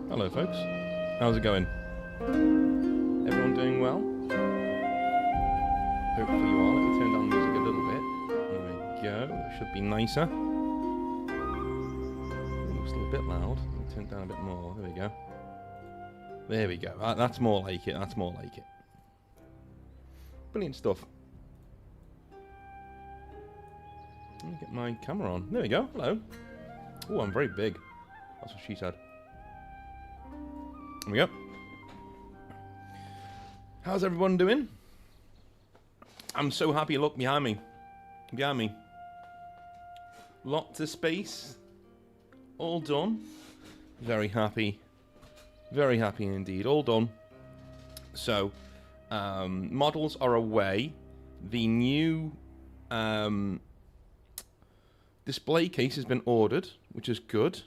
Hello folks, how's it going? Everyone doing well? Hopefully you are. Let me turn down the music a little bit. There we go, it should be nicer. Ooh, it's a little bit loud. Let me turn it down a bit more. There we go. There we go. That's more like it. That's more like it. Brilliant stuff. Let me get my camera on. There we go. Hello. Oh, I'm very big. That's what she said. There we go. How's everyone doing? I'm so happy. Look behind me. Behind me. Lots of space. All done. Very happy. Very happy indeed. All done. So, models are away. The new display case has been ordered, which is good.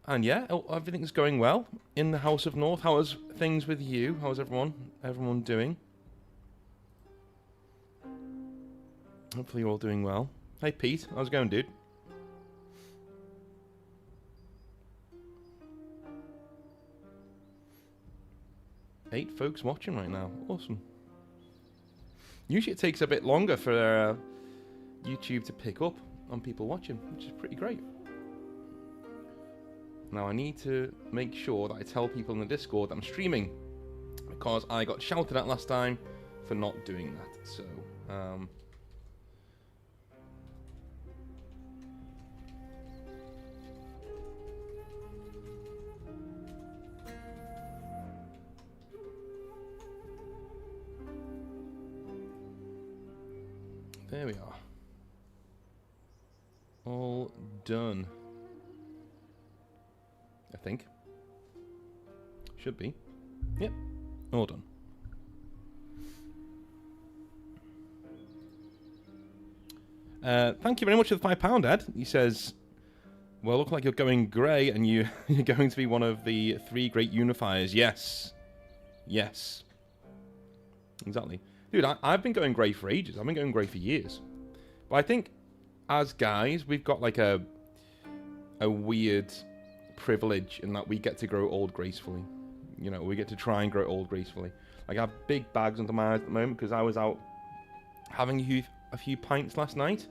And yeah, everything's going well in the House of North. How is things with you? How's everyone doing? Hopefully you're all doing well. Hey Pete, how's it going, dude? Eight folks watching right now. Awesome. Usually it takes a bit longer for YouTube to pick up on people watching, which is pretty great. Now I need to make sure that I tell people in the Discord that I'm streaming, because I got shouted at last time for not doing that. So, There we are. All done. I think. Should be. Yep. All done. Thank you very much for the £5, Ed. He says, well, look like you're going grey and you're going to be one of the 3 great unifiers. Yes. Yes. Exactly. Dude, I've been going grey for ages. I've been going grey for years. But I think, as guys, we've got like a weird privilege in that we get to grow old gracefully. You know, we get to try and grow old gracefully. Like, I have big bags under my eyes at the moment because I was out having a few pints last night,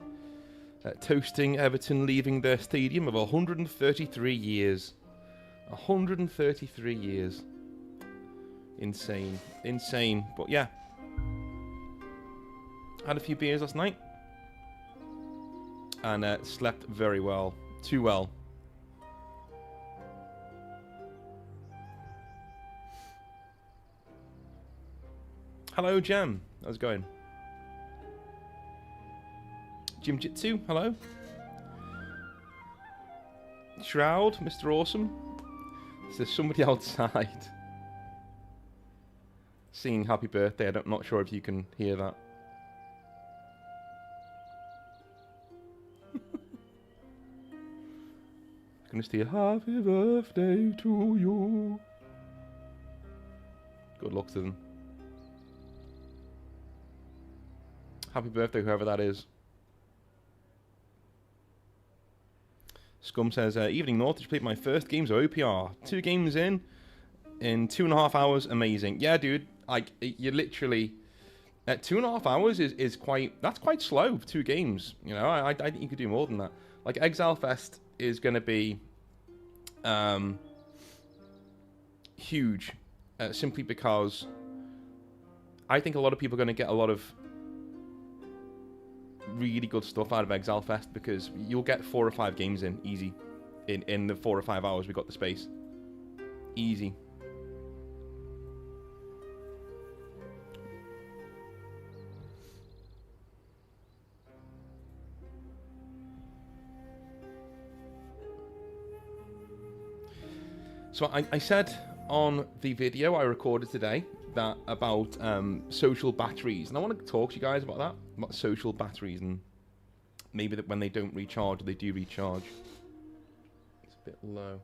toasting Everton leaving their stadium of 133 years. 133 years. Insane. Insane. But yeah. Had a few beers last night. And slept very well. Too well. Hello, Jam. How's it going? Jim Jitsu, hello. Shroud, Mr. Awesome. Is there somebody outside singing happy birthday? I'm not sure if you can hear that. Gonna say happy birthday to you. Good luck to them. Happy birthday, whoever that is. Scum says, evening North, just played my first games of OPR. 2 games in 2.5 hours, amazing. Yeah, dude, like, you literally, 2.5 hours is quite, that's quite slow for 2 games, you know, I think you could do more than that. Like, Exile Fest is going to be huge, simply because I think a lot of people are going to get a lot of really good stuff out of Exile Fest because you'll get 4 or 5 games in easy in the 4 or 5 hours we got the space. Easy. So I said on the video I recorded today that about social batteries, and I want to talk to you guys about that, about social batteries, and maybe that when they don't recharge, they do recharge. It's a bit low.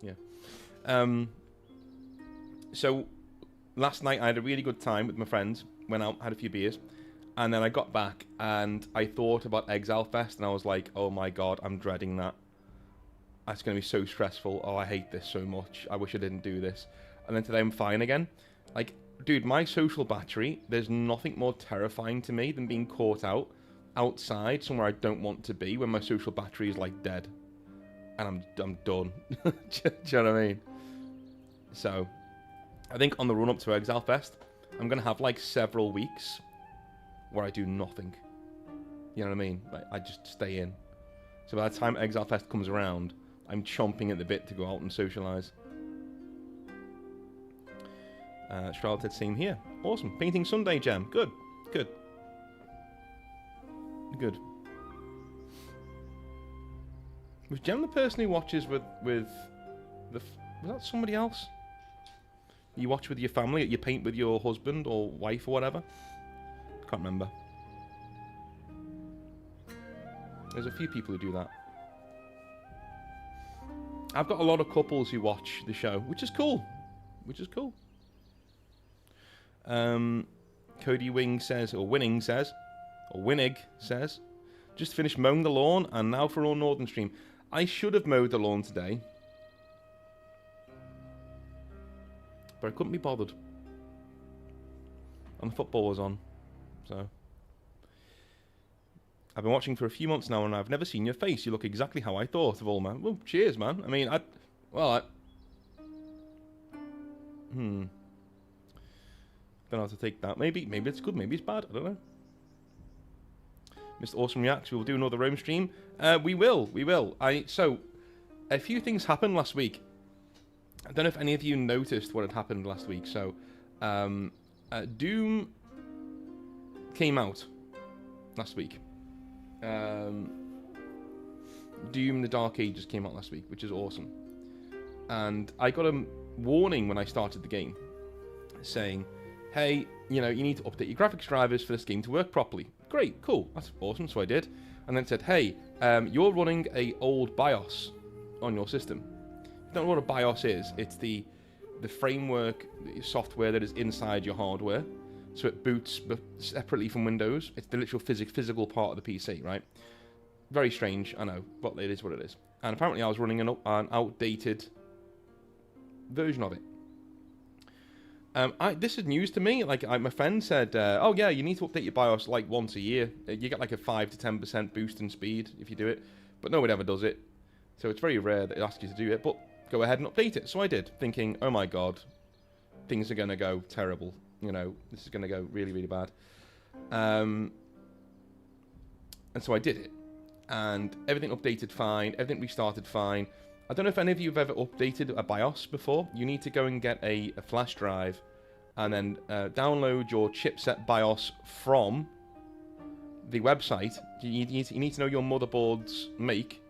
Yeah. So last night I had a really good time with my friends, went out, had a few beers, and then I got back and I thought about Exile Fest, and I was like, oh my god, I'm dreading that. That's going to be so stressful. Oh, I hate this so much. I wish I didn't do this. And then today I'm fine again. Like, dude, my social battery, there's nothing more terrifying to me than being caught outside somewhere I don't want to be when my social battery is like dead. And I'm done. Do you know what I mean? So, I think on the run up to Exile Fest, I'm going to have like several weeks where I do nothing. You know what I mean? Like, I just stay in. So by the time Exile Fest comes around, I'm chomping at the bit to go out and socialise. Shroud said same here. Awesome. Painting Sunday, Jam. Good. Good. Good. Was Jam the person who watches with the... Was that somebody else? You watch with your family, you paint with your husband or wife or whatever? Can't remember. There's a few people who do that. I've got a lot of couples who watch the show, which is cool. Which is cool. Cody Wing says, or Winning says, or Winnig says, just finished mowing the lawn and now for all Northern Stream. I should have mowed the lawn today, but I couldn't be bothered. And the football was on, so... I've been watching for a few months now, and I've never seen your face. You look exactly how I thought of all, man. Well, cheers, man. I mean, don't know how to take that. Maybe it's good, maybe it's bad. I don't know. Mr. Awesome Reacts, we will do another Rome stream. We will. So, a few things happened last week. I don't know if any of you noticed what had happened last week. So, Doom came out. last week. Doom: The Dark Ages came out last week, which is awesome. And I got a warning when I started the game saying, hey, you need to update your graphics drivers for this game to work properly. Great, cool, that's awesome, so I did. And then it said, hey, you're running a old BIOS on your system. If you don't know what a BIOS is, it's the framework software that is inside your hardware. So it boots separately from Windows. It's the literal physical part of the PC, right? Very strange, I know, but it is what it is. And apparently I was running an outdated version of it. This is news to me. Like my friend said, oh yeah, you need to update your BIOS like once a year. You get like a 5 to 10% boost in speed if you do it, but no one ever does it. So it's very rare that it asks you to do it, but go ahead and update it. So I did, thinking, oh my god, things are going to go terrible. This is going to go really, really bad. And so I did it. And everything updated fine, everything restarted fine. I don't know if any of you have ever updated a BIOS before. You need to go and get a flash drive and then download your chipset BIOS from the website. You need to know your motherboard's make.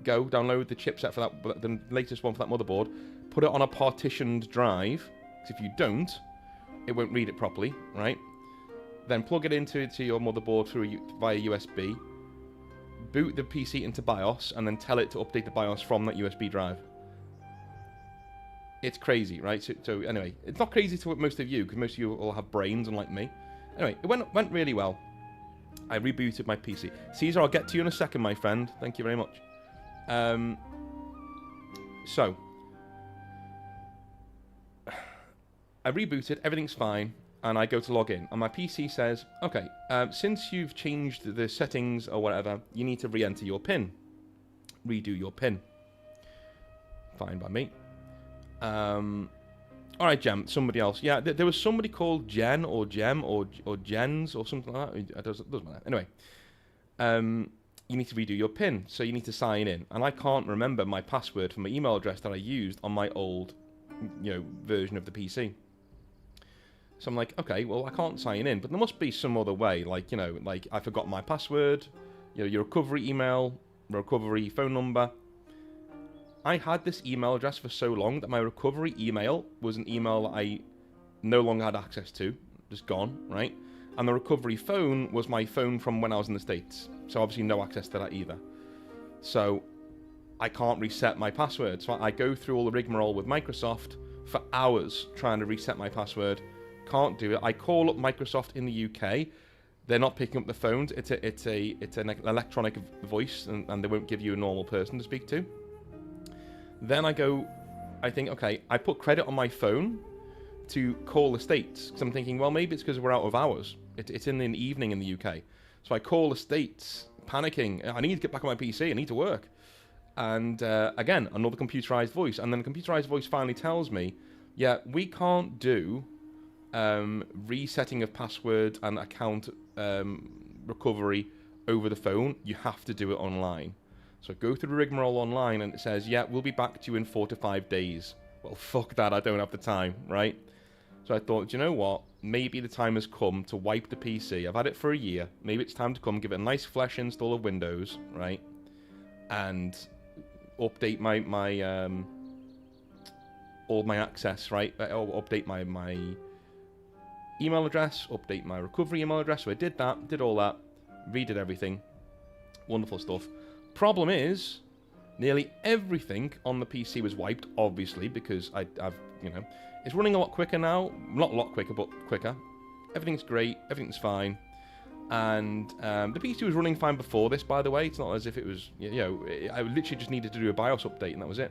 Go download the chipset for that, the latest one for that motherboard. Put it on a partitioned drive, because if you don't, it won't read it properly, right? Then plug it into your motherboard via USB. Boot the PC into BIOS, and then tell it to update the BIOS from that USB drive. It's crazy, right? So anyway, it's not crazy to most of you, because most of you all have brains, unlike me. Anyway, it went really well. I rebooted my PC. Caesar, I'll get to you in a second, my friend. Thank you very much. So, I rebooted, everything's fine, and I go to log in, and my PC says, okay, since you've changed the settings or whatever, you need to re-enter your PIN. Redo your PIN. Fine by me. Alright, Gem, somebody else. Yeah, there was somebody called Jen, or Gem, or Jens, or something like that. It doesn't matter. Anyway, you need to redo your PIN, so you need to sign in. And I can't remember my password for my email address that I used on my old, version of the PC. So I'm like, okay, well, I can't sign in, but there must be some other way. Like, like I forgot my password, your recovery email, recovery phone number. I had this email address for so long that my recovery email was an email that I no longer had access to, just gone, right? And the recovery phone was my phone from when I was in the States. So obviously no access to that either. So I can't reset my password. So I go through all the rigmarole with Microsoft for hours trying to reset my password. Can't do it. I call up Microsoft in the UK. They're not picking up the phones. It's an electronic voice, and they won't give you a normal person to speak to. Then I think, okay, I put credit on my phone to call the States, because I'm thinking, well, maybe it's because we're out of hours. It's in the evening in the UK. So I call the States, panicking. I need to get back on my PC. I need to work. And again, another computerized voice. And then the computerized voice finally tells me, yeah, we can't do resetting of password and account recovery over the phone. You have to do it online. So I go through the rigmarole online, and it says, yeah, we'll be back to you in 4 to 5 days. Well, fuck that, I don't have the time, right? So I thought, do you know what? Maybe the time has come to wipe the PC. I've had it for a year. Maybe it's time to come give it a nice fresh install of Windows, right? And update my all my access, right? Or update my email address, update my recovery email address. So I did that, did all that, redid everything. Wonderful stuff. Problem is, nearly everything on the PC was wiped, obviously, because I've it's running a lot quicker now. Not a lot quicker, but quicker. Everything's great, everything's fine. And the PC was running fine before this, by the way. It's not as if it was, I literally just needed to do a BIOS update, and that was it.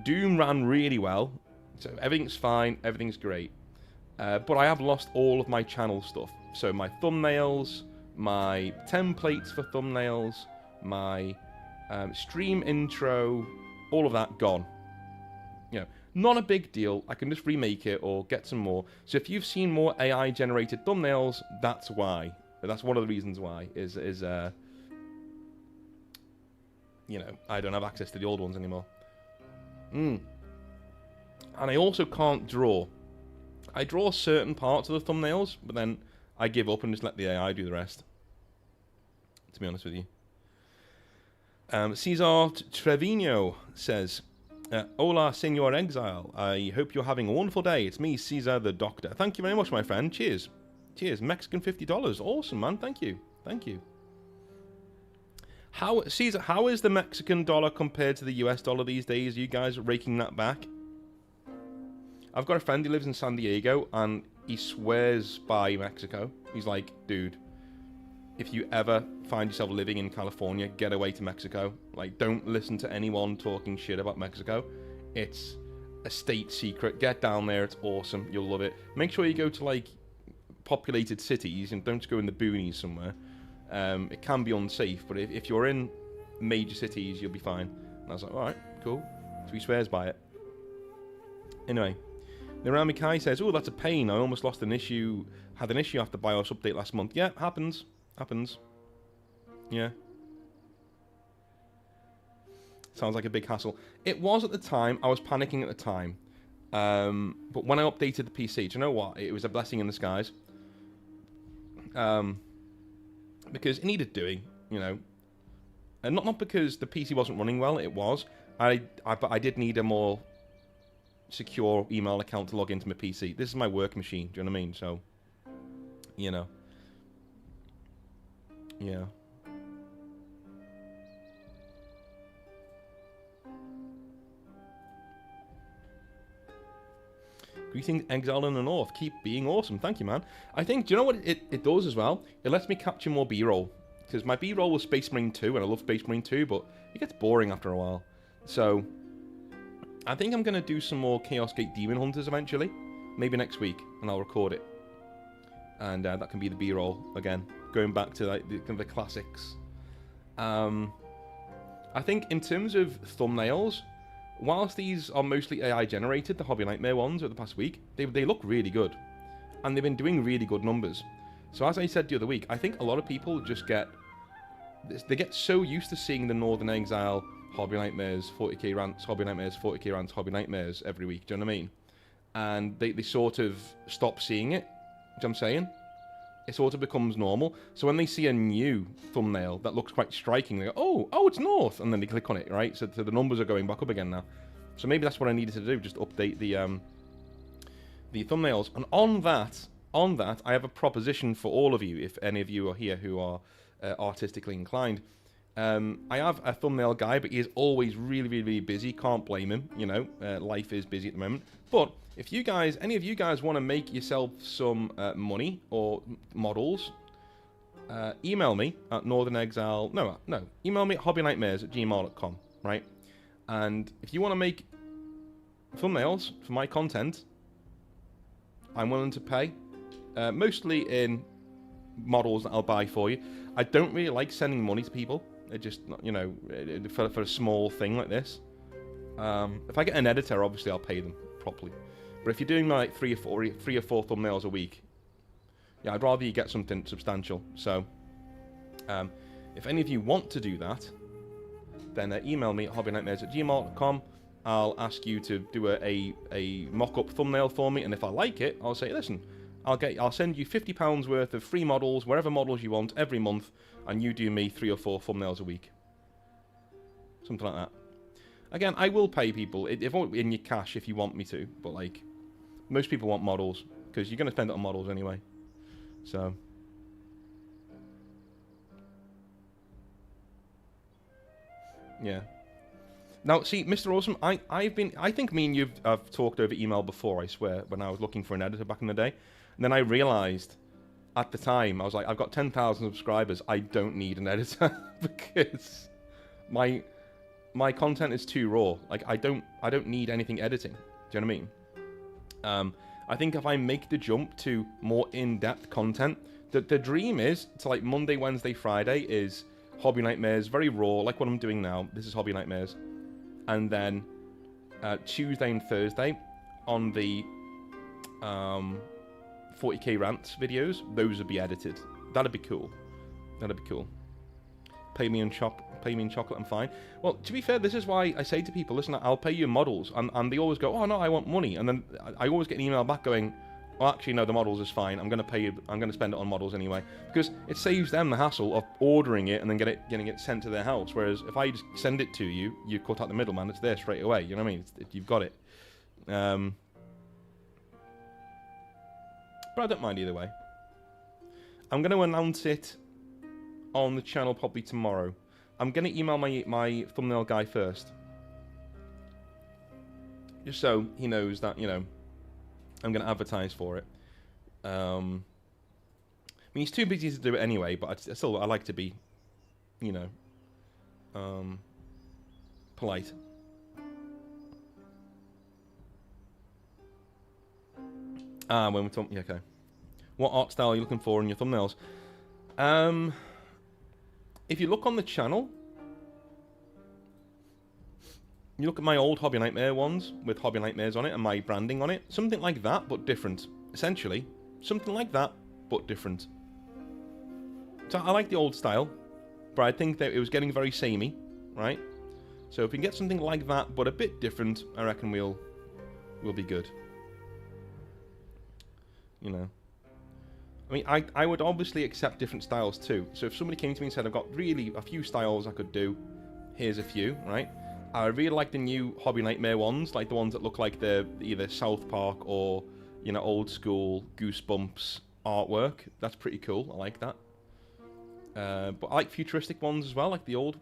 Doom ran really well, so everything's fine, everything's great. But I have lost all of my channel stuff. So my thumbnails, my templates for thumbnails, my stream intro, all of that gone. Not a big deal. I can just remake it or get some more. So if you've seen more AI-generated thumbnails, that's why. That's one of the reasons why. I don't have access to the old ones anymore. And I also can't draw. I draw certain parts of the thumbnails, but then I give up and just let the AI do the rest. to be honest with you. Cesar Trevino says, Hola, Senor Exile. I hope you're having a wonderful day. It's me, Cesar the Doctor. Thank you very much, my friend. Cheers. Cheers. Mexican $50. Awesome, man. Thank you. Thank you. Cesar, how is the Mexican dollar compared to the US dollar these days? Are you guys raking that back? I've got a friend who lives in San Diego, and he swears by Mexico. He's like, dude, if you ever find yourself living in California, get away to Mexico. Like, don't listen to anyone talking shit about Mexico. It's a state secret. Get down there. It's awesome. You'll love it. Make sure you go to, like, populated cities and don't just go in the boonies somewhere. It can be unsafe, but if you're in major cities, you'll be fine. And I was like, alright, cool. So he swears by it. Anyway, Narami Kai says, oh, that's a pain. I almost lost an issue. Had an issue after BIOS update last month. Yeah, happens. Happens. Yeah. Sounds like a big hassle. It was at the time. I was panicking at the time. But when I updated the PC, do you know what? It was a blessing in disguise. Because it needed doing, you know. And not because the PC wasn't running well, it was. But I did need a more secure email account to log into my PC. This is my work machine, do you know what I mean? So, you know. Yeah. Greetings, Exile in the North. Keep being awesome. Thank you, man. I think, do you know what it does as well? It lets me capture more B-roll. Because my B-roll was Space Marine 2, and I love Space Marine 2, but it gets boring after a while. So, I think I'm going to do some more Chaos Gate Demon Hunters eventually. Maybe next week, and I'll record it. And that can be the B-roll again. Going back to like the classics. I think in terms of thumbnails, whilst these are mostly AI generated, the Hobby Nightmare ones over the past week, they look really good. And they've been doing really good numbers. So as I said the other week, I think a lot of people just get so used to seeing the Northern Exile Hobby Nightmares 40k rants, Hobby Nightmares 40k rants, Hobby Nightmares every week. Do you know what I mean? And they sort of stop seeing it. Do you know what I'm saying? It sort of becomes normal. So when they see a new thumbnail that looks quite striking, they go, oh, it's North, and then they click on it, right? So the numbers are going back up again now. So maybe that's what I needed to do, just update the thumbnails. And on that, I have a proposition for all of you, if any of you are here who are artistically inclined. I have a thumbnail guy, but he is always really, really, really busy. Can't blame him, you know. Life is busy at the moment. But if you guys, any of you guys want to make yourself some money or models, email me at northernexile. No, email me at hobbynightmares@gmail.com, right? And if you want to make thumbnails for my content, I'm willing to pay. Mostly in models that I'll buy for you. I don't really like sending money to people. It just, you know, for a small thing like this. If I get an editor, obviously I'll pay them properly. But if you're doing like three or four thumbnails a week, yeah, I'd rather you get something substantial. So, if any of you want to do that, then email me at hobbynightmares@gmail.com. I'll ask you to do a mock-up thumbnail for me, and if I like it, I'll say, listen, I'll send you £50 worth of free models, wherever models you want, every month, and you do me 3 or 4 thumbnails a week. Something like that. Again, I will pay people. It won't be in your cash if you want me to, but like, most people want models, because you're going to spend it on models anyway. So. Yeah. Now, see, Mr. Awesome, I think me and you have talked over email before, I swear, when I was looking for an editor back in the day. And then I realized, at the time, I was like, I've got 10,000 subscribers, I don't need an editor, because my content is too raw. Like, I don't need anything editing. Do you know what I mean? I think if I make the jump to more in-depth content, the dream is to, like, Monday, Wednesday, Friday is Hobby Nightmares, very raw, like what I'm doing now. This is Hobby Nightmares. And then Tuesday and Thursday on the 40k rants videos, those would be edited. That'd be cool. That'd be cool. Pay me in chocolate, I'm fine. Well, to be fair, this is why I say to people, listen, I'll pay you in models. And they always go, oh no, I want money. And then I always get an email back going, Well, actually, no, the models is fine. I'm going to spend it on models anyway. Because it saves them the hassle of ordering it and then getting it sent to their house. Whereas if I just send it to you, you cut out the middleman, it's there straight away. You know what I mean? You've got it. But I don't mind either way. I'm going to announce it on the channel probably tomorrow. I'm going to email my thumbnail guy first. Just so he knows that, you know, I'm going to advertise for it. I mean, he's too busy to do it anyway, but I like to be, you know, polite. When we're talking, yeah, okay. What art style are you looking for in your thumbnails? If you look on the channel, you look at my old Hobby Nightmare ones with Hobby Nightmares on it and my branding on it. Something like that, but different. Essentially, something like that, but different. So I like the old style, but I think that it was getting very samey, right? So if we can get something like that, but a bit different, I reckon we'll be good. You know. I mean, I would obviously accept different styles too. So if somebody came to me and said, I've got really a few styles I could do, here's a few, right? I really like the new Hobby Nightmare ones, like the ones that look like they're either South Park or, you know, old school Goosebumps artwork. That's pretty cool. I like that. But I like futuristic ones as well, like the old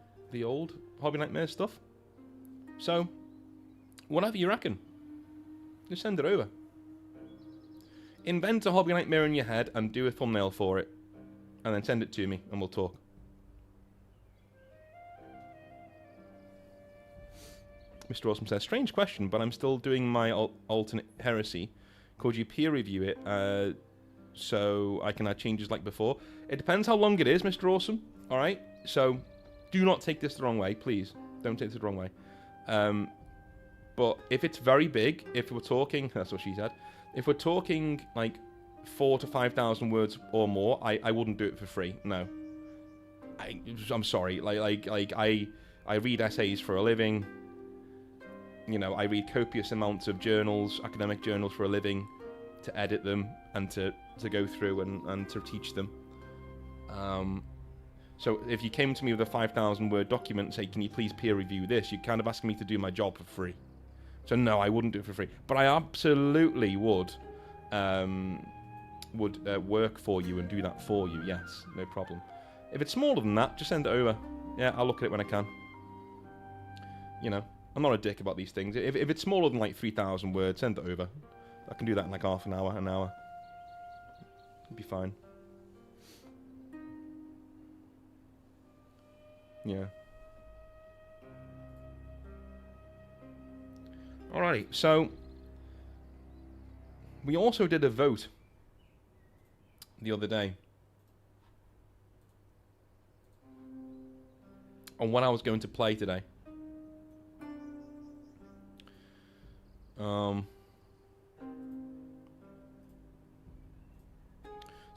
Hobby Nightmare stuff. So, whatever you reckon, just send it over. Invent a Hobby Nightmare in your head and do a thumbnail for it, and then send it to me, and we'll talk. Mr. Awesome says, strange question, but I'm still doing my alternate heresy. Could you peer review it so I can add changes like before? It depends how long it is, Mr. Awesome. Alright? So, do not take this the wrong way, please. Don't take this the wrong way. But if it's very big, if we're talking, that's what she said, if we're talking like 4,000 to 5,000 words or more, I wouldn't do it for free. No. I'm sorry. I read essays for a living. You know, I read copious amounts of journals, academic journals for a living, to edit them and to go through and to teach them. So if you came to me with a 5,000 word document and say, can you please peer review this, you're kind of asking me to do my job for free. So no, I wouldn't do it for free. But I absolutely would work for you and do that for you, yes, no problem. If it's smaller than that, just send it over. Yeah, I'll look at it when I can. You know. I'm not a dick about these things. If it's smaller than like 3,000 words, send it over. I can do that in like half an hour, It'll be fine. Yeah. Alrighty, so we also did a vote the other day on what I was going to play today.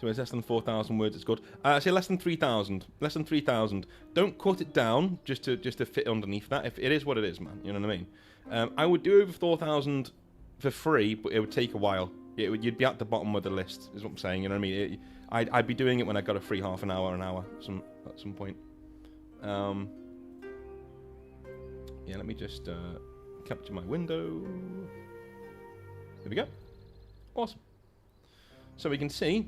So it's less than 4,000 words. It's good. I say less than 3,000. Less than 3,000. Don't cut it down just to fit underneath that. If it is what it is, man. You know what I mean? I would do over 4,000 for free, but it would take a while. You'd be at the bottom of the list, is what I'm saying. You know what I mean? I'd be doing it when I got a free half an hour at some point. Yeah, let me just capture my window. There we go. Awesome. So we can see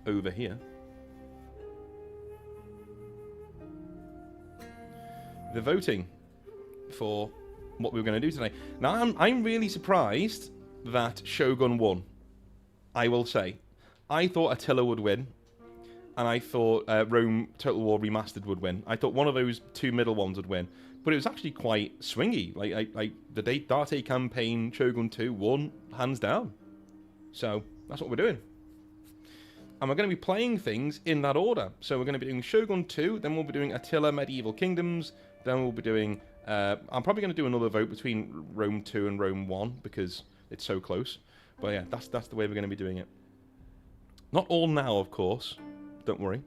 over here the voting for what we were going to do today. Now I'm really surprised that Shogun won. I will say, I thought Attila would win, and I thought Rome Total War Remastered would win. I thought one of those two middle ones would win, but it was actually quite swingy. Like the Date campaign, Shogun 2 won hands down. So that's what we're doing. And we're going to be playing things in that order. So we're going to be doing Shogun 2, then we'll be doing Attila Medieval Kingdoms, then we'll be doing... I'm probably going to do another vote between Rome 2 and Rome 1, because it's so close. But yeah, that's the way we're going to be doing it. Not all now, of course. Don't worry.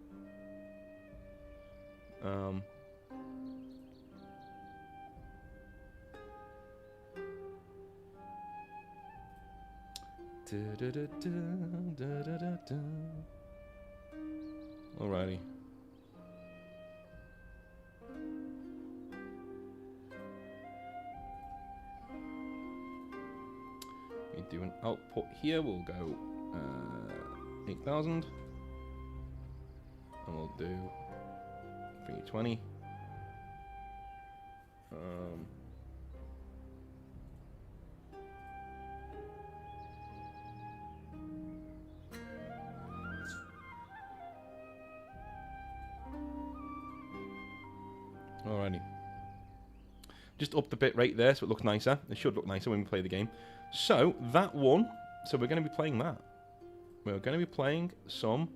Alrighty. We do an output here. We'll go 8,000, and we'll do 320. Alrighty. Just up the bit rate there so it looks nicer. It should look nicer when we play the game. So, that one. So we're going to be playing that. We're going to be playing some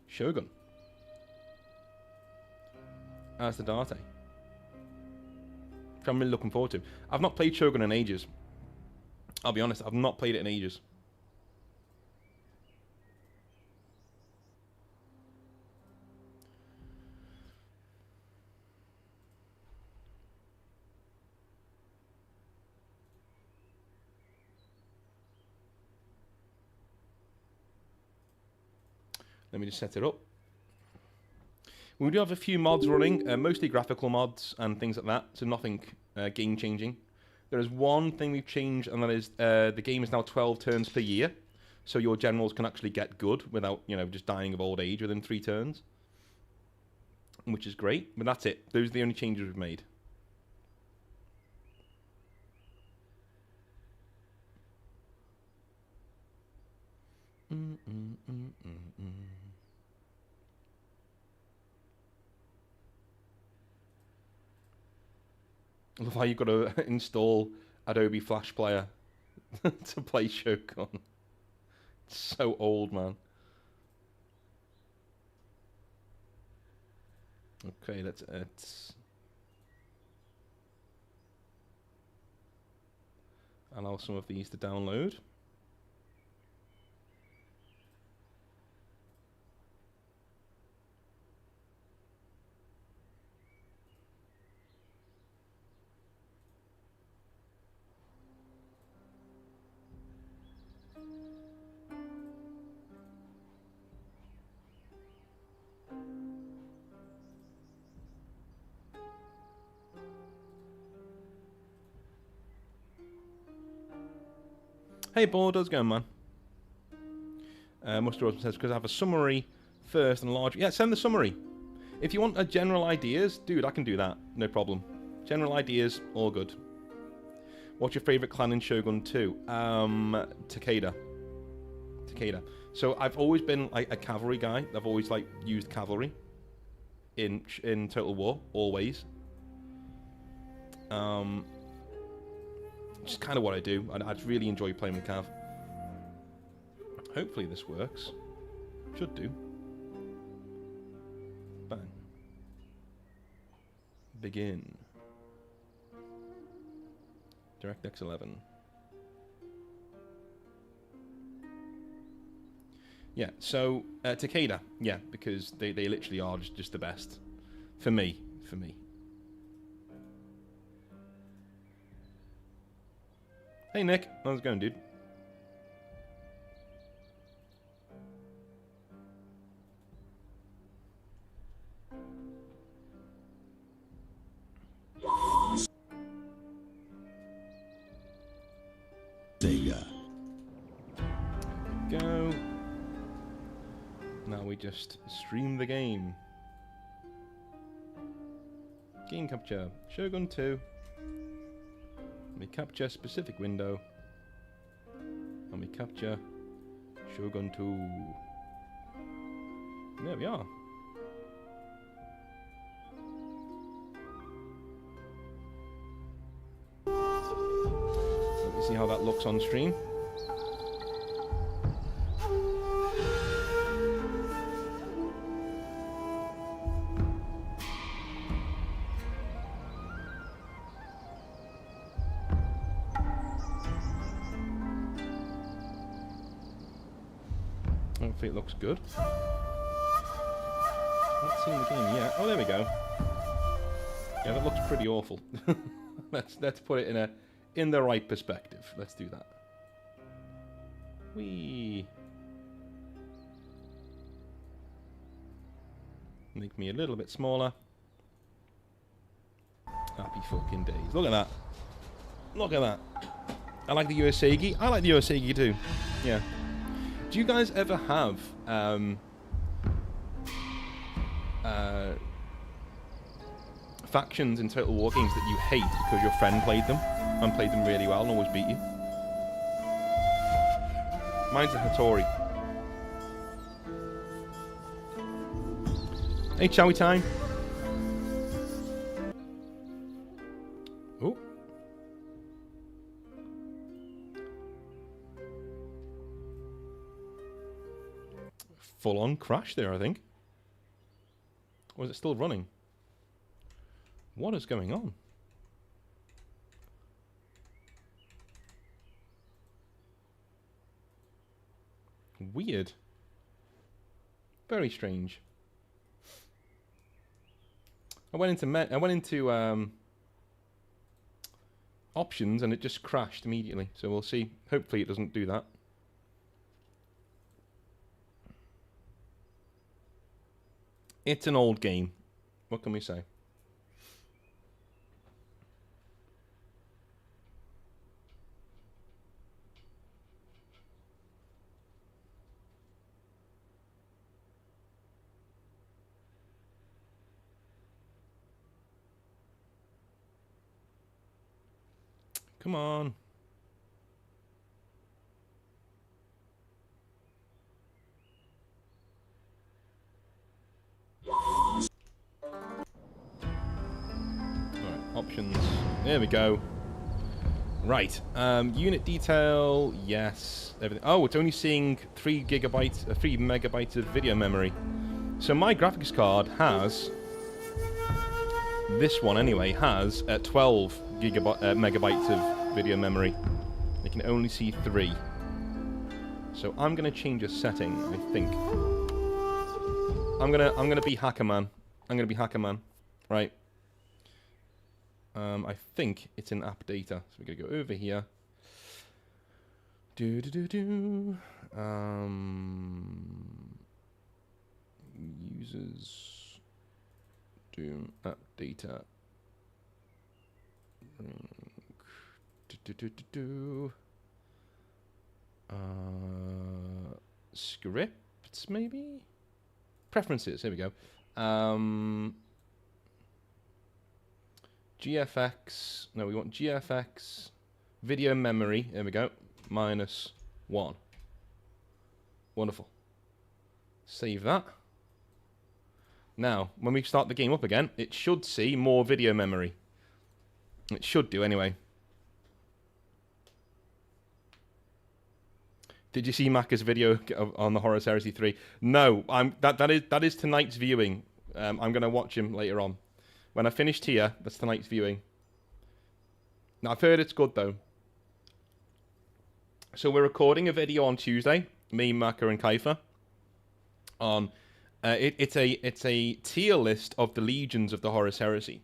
Shogun as the Date, which I'm really looking forward to. I've not played Shogun in ages. I'll be honest, I've not played it in ages. Let me just set it up. We do have a few mods running, mostly graphical mods and things like that, so nothing game-changing. There is one thing we've changed, and that is the game is now 12 turns per year, so your generals can actually get good without, you know, just dying of old age within 3 turns, which is great. But that's it. Those are the only changes we've made. I love how you've got to install Adobe Flash Player to play Shogun. It's so old, man. Okay, let's allow some of these to download. Hey, Board, how's it going, man? Mustard says, because I have a summary first and large... Yeah, send the summary. If you want a general ideas, dude, I can do that. No problem. General ideas, all good. What's your favourite clan in Shogun 2? Takeda. Takeda. So I've always been like a cavalry guy. I've always like used cavalry in Total War, always. Just kind of what I do. I really enjoy playing with Cav. Hopefully this works. Should do. Bang. Begin. DirectX 11. Yeah, so Takeda. Yeah, because they literally are just the best. For me. Hey Nick, how's it going, dude? Sega. Go. Now we just stream the game. Game capture. Shogun 2. We capture specific window, and we capture Shogun 2. There we are. Let me see how that looks on stream. Hopefully it looks good. Not seeing the game yet. Oh, there we go. Yeah, that looks pretty awful. Let's put it in the right perspective. Let's do that. Whee! Make me a little bit smaller. Happy fucking days. Look at that. Look at that. I like the Urusagi. I like the Urusagi too. Yeah. Do you guys ever have factions in Total War games that you hate because your friend played them and played them really well and always beat you? Mine's a Hattori. Hey, chowie time. Oh. Full on crash there, I think. Or is it still running? What is going on? Weird. Very strange. I went into options and it just crashed immediately. So we'll see. Hopefully it doesn't do that. It's an old game. What can we say? Come on. Options. There we go. Right. Unit detail. Yes. Everything. Oh, it's only seeing 3 megabytes of video memory. So my graphics card has, this one anyway, has 12 megabytes of video memory. It can only see 3. So I'm gonna change a setting. I think. I'm gonna be hacker man. I'm gonna be hacker man. Right. I think it's in app data. So we're gonna go over here. Users. App data. Scripts maybe? Preferences. Here we go. GFX, no, we want GFX, video memory, there we go, -1. Wonderful. Save that. Now, when we start the game up again, it should see more video memory. It should do anyway. Did you see Macca's video on the Horus Heresy 3? No, that is tonight's viewing. I'm going to watch him later on. When I finished here, that's tonight's viewing. Now, I've heard it's good, though. So we're recording a video on Tuesday, me, Macca, and Kaifa. It's a tier list of the legions of the Horus Heresy.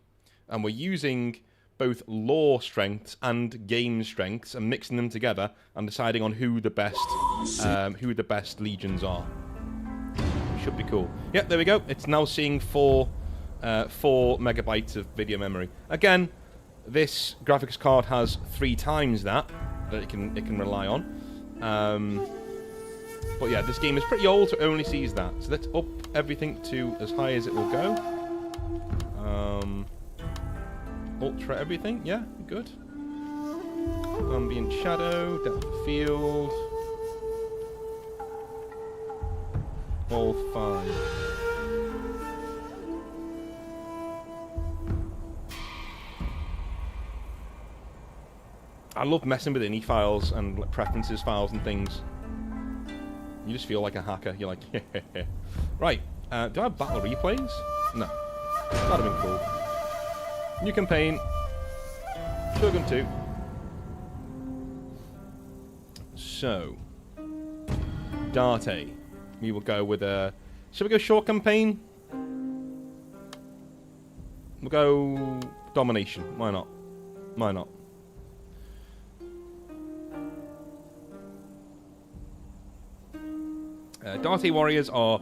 And we're using both lore strengths and game strengths and mixing them together and deciding on who the best legions are. Should be cool. Yep, there we go. It's now seeing 4 megabytes of video memory. Again, this graphics card has 3 times that it can rely on. But yeah, this game is pretty old, so it only sees that. So let's up everything to as high as it will go. Ultra everything, yeah, good. Ambient shadow, depth of field. All 5. I love messing with INI files and preferences files and things. You just feel like a hacker. You're like, right. Do I have battle replays? No. That'd have been cool. New campaign. Shogun 2. So. Darte. We will go with a... Should we go short campaign? We'll go domination. Why not? Why not? Date warriors are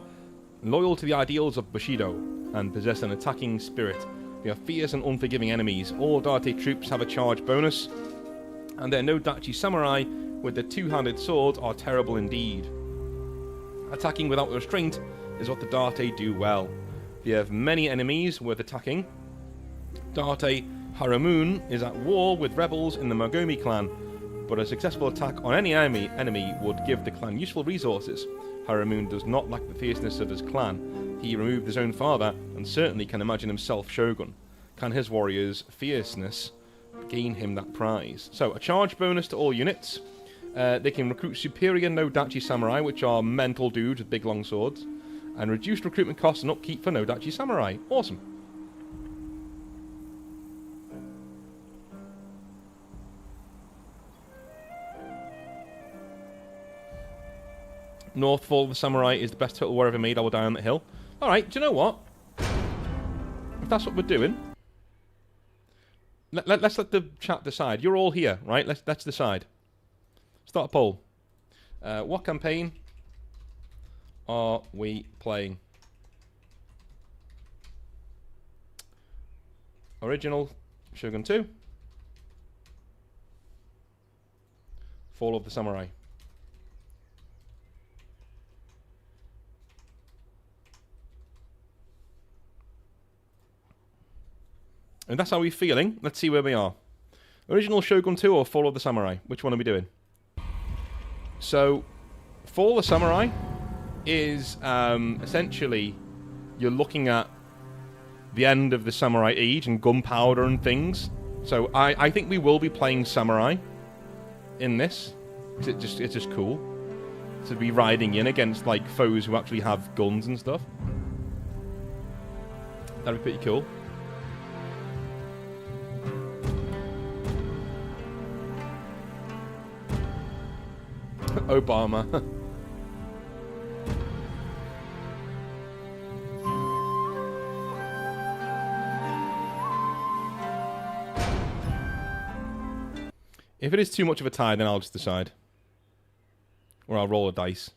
loyal to the ideals of Bushido and possess an attacking spirit. They are fierce and unforgiving enemies. All Date troops have a charge bonus, and their no-dachi samurai with their two-handed swords are terrible indeed. Attacking without restraint is what the Date do well. They have many enemies worth attacking. Date Haramoon is at war with rebels in the Mogami clan, but a successful attack on any enemy would give the clan useful resources. Haramoon does not lack the fierceness of his clan. He removed his own father and certainly can imagine himself shogun. Can his warriors' fierceness gain him that prize? So, a charge bonus to all units. They can recruit superior no-dachi samurai, which are mental dudes with big long swords, and reduced recruitment costs and upkeep for no-dachi samurai. Awesome. Northfall of the Samurai is the best total war ever made. I will die on that hill. Alright, do you know what? If that's what we're doing, let's let the chat decide. You're all here, right? Let's decide. Start a poll. What campaign are we playing? Original Shogun 2. Fall of the Samurai. And that's how we're feeling. Let's see where we are. Original Shogun 2 or Fall of the Samurai? Which one are we doing? So, Fall of the Samurai is essentially you're looking at the end of the Samurai Age and gunpowder and things. So I think we will be playing Samurai in this. It's just cool to be riding in against like foes who actually have guns and stuff. That'd be pretty cool. Obama. If it is too much of a tie, then I'll just decide. Or I'll roll a dice.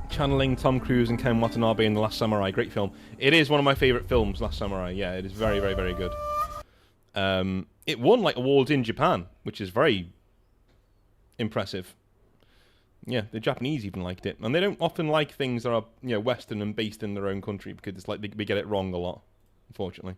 Channeling Tom Cruise and Ken Watanabe in The Last Samurai. Great film. It is one of my favourite films, Last Samurai. Yeah, it is very, very, very good. It won, like, awards in Japan, which is very impressive. Yeah, the Japanese even liked it. And they don't often like things that are, you know, Western and based in their own country, because it's like we get it wrong a lot, unfortunately.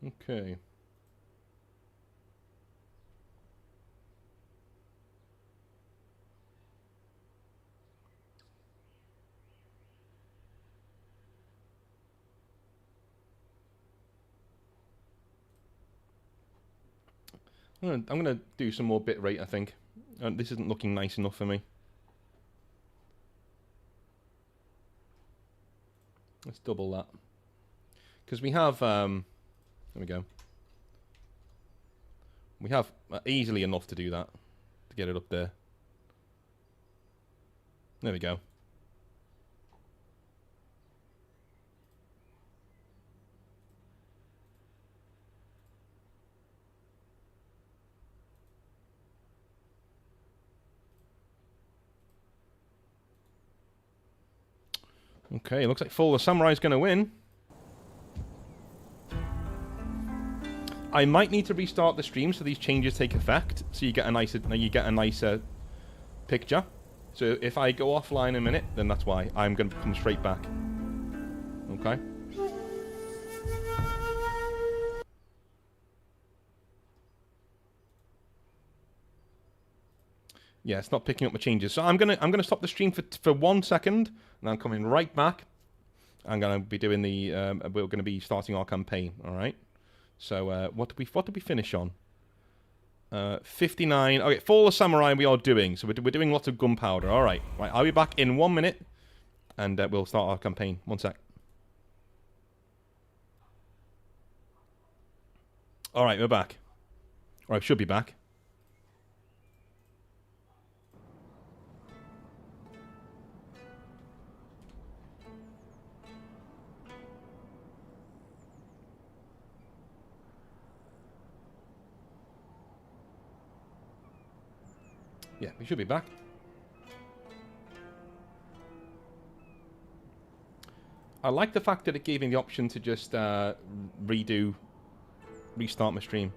Okay. I'm gonna do some more bitrate, I think. This isn't looking nice enough for me. Let's double that. Because we have, there we go. We have easily enough to do that, to get it up there. There we go. Okay, looks like Fall the Samurai's going to win. I might need to restart the stream so these changes take effect, so you get a nicer picture. So if I go offline in a minute, then that's why. I'm going to come straight back. Okay. Yeah, it's not picking up my changes. So I'm gonna stop the stream for 1 second, and I'm coming right back. I'm gonna be doing the we're gonna be starting our campaign. All right. So what did we finish on? 59. Okay, Fall of Samurai we are doing. So we're doing lots of gunpowder. All right. Right. I'll be back in 1 minute, and we'll start our campaign. 1 sec. All right, we're back. Or I should be back. Yeah, we should be back. I like the fact that it gave me the option to just restart my stream.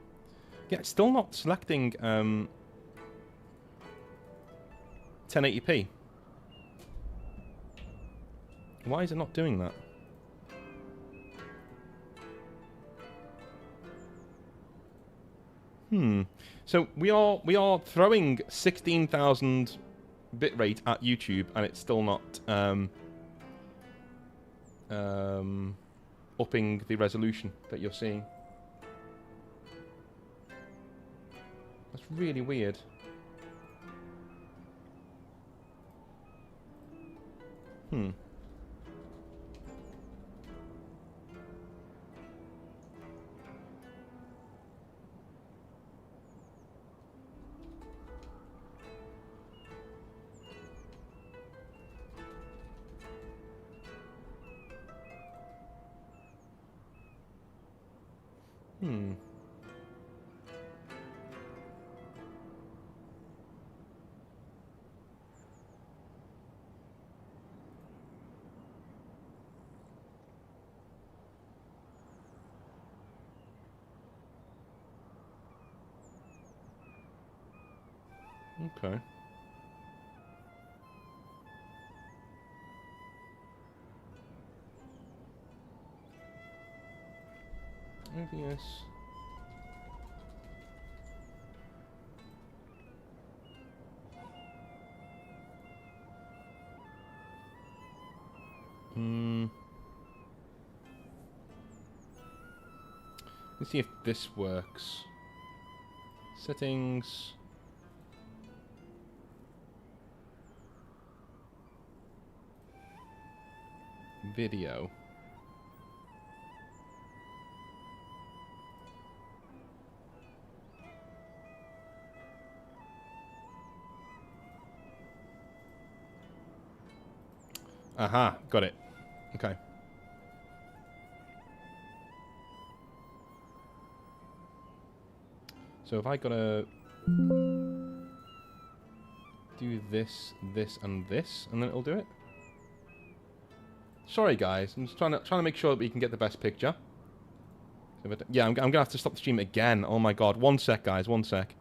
Yeah, it's still not selecting 1080p. Why is it not doing that? So we are throwing 16,000 bitrate at YouTube, and it's still not upping the resolution that you're seeing. That's really weird. Okay. OBS. Let's see if this works. Settings. Video. Aha, got it. Okay. So if I gotta do this, this, and this, and then it'll do it. Sorry, guys. I'm just trying to make sure that we can get the best picture. Yeah, I'm gonna have to stop the stream again. Oh my god. 1 sec, guys. 1 sec.